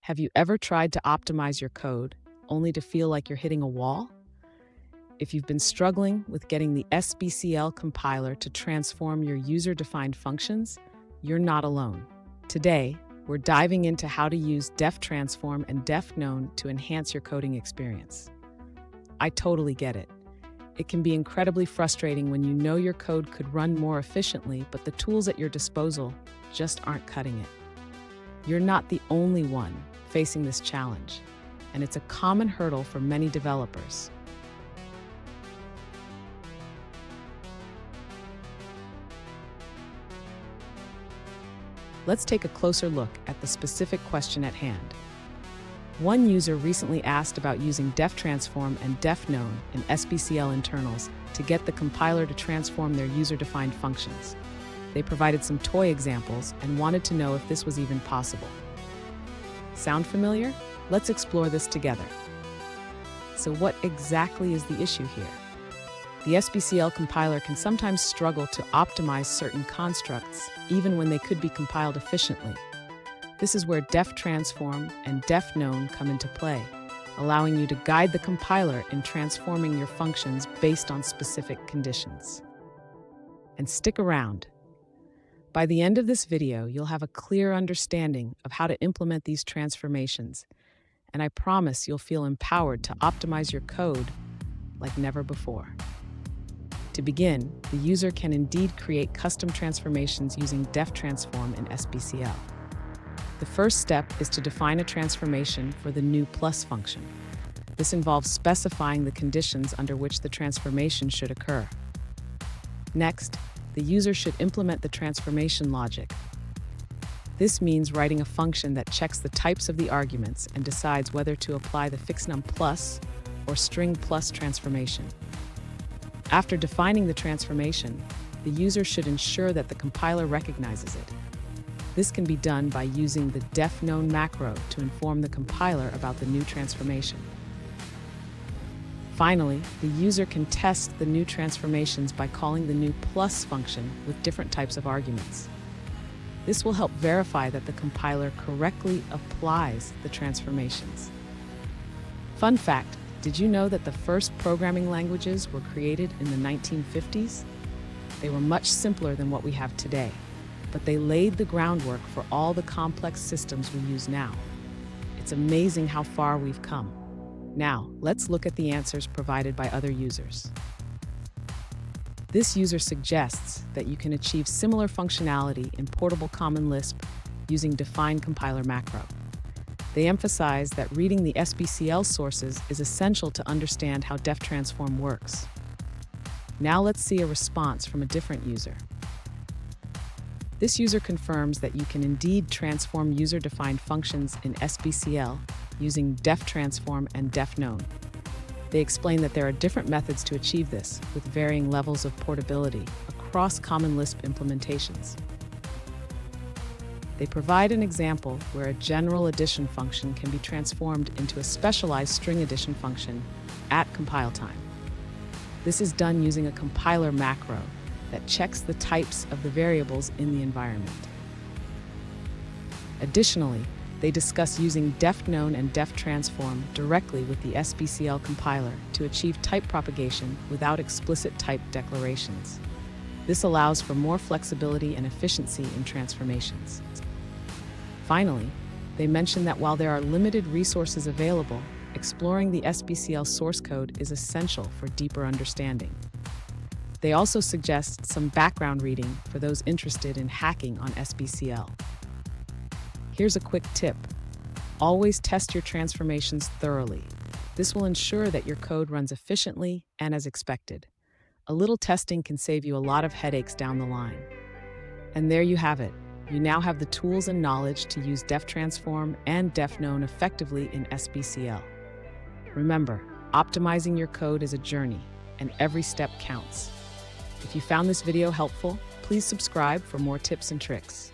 Have you ever tried to optimize your code only to feel like you're hitting a wall? If you've been struggling with getting the SBCL compiler to transform your user-defined functions, you're not alone. Today, we're diving into how to use deftransform and defknown to enhance your coding experience. I totally get it. It can be incredibly frustrating when you know your code could run more efficiently, but the tools at your disposal just aren't cutting it. You're not the only one facing this challenge, and it's a common hurdle for many developers. Let's take a closer look at the specific question at hand. One user recently asked about using deftransform and defknown in SBCL internals to get the compiler to transform their user-defined functions. They provided some toy examples and wanted to know if this was even possible. Sound familiar? Let's explore this together. So what exactly is the issue here? The SBCL compiler can sometimes struggle to optimize certain constructs, even when they could be compiled efficiently. This is where deftransform and defknown come into play, allowing you to guide the compiler in transforming your functions based on specific conditions. And stick around. By the end of this video, you'll have a clear understanding of how to implement these transformations, and I promise you'll feel empowered to optimize your code like never before. To begin, the user can indeed create custom transformations using deftransform in SBCL. The first step is to define a transformation for the new plus function. This involves specifying the conditions under which the transformation should occur. Next, the user should implement the transformation logic. This means writing a function that checks the types of the arguments and decides whether to apply the fixnum plus or string plus transformation. After defining the transformation, the user should ensure that the compiler recognizes it. This can be done by using the defknown macro to inform the compiler about the new transformation. Finally, the user can test the new transformations by calling the new plus function with different types of arguments. This will help verify that the compiler correctly applies the transformations. Fun fact, did you know that the first programming languages were created in the 1950s? They were much simpler than what we have today, but they laid the groundwork for all the complex systems we use now. It's amazing how far we've come. Now, let's look at the answers provided by other users. This user suggests that you can achieve similar functionality in Portable Common Lisp using define compiler macro. They emphasize that reading the SBCL sources is essential to understand how deftransform works. Now let's see a response from a different user. This user confirms that you can indeed transform user-defined functions in SBCL using deftransform and defknown. They explain that there are different methods to achieve this, with varying levels of portability across Common Lisp implementations. They provide an example where a general addition function can be transformed into a specialized string addition function at compile time. This is done using a compiler macro that checks the types of the variables in the environment. Additionally, they discuss using defknown and deftransform directly with the SBCL compiler to achieve type propagation without explicit type declarations. This allows for more flexibility and efficiency in transformations. Finally, they mention that while there are limited resources available, exploring the SBCL source code is essential for deeper understanding. They also suggest some background reading for those interested in hacking on SBCL. Here's a quick tip. Always test your transformations thoroughly. This will ensure that your code runs efficiently and as expected. A little testing can save you a lot of headaches down the line. And there you have it. You now have the tools and knowledge to use deftransform and defknown effectively in SBCL. Remember, optimizing your code is a journey, and every step counts. If you found this video helpful, please subscribe for more tips and tricks.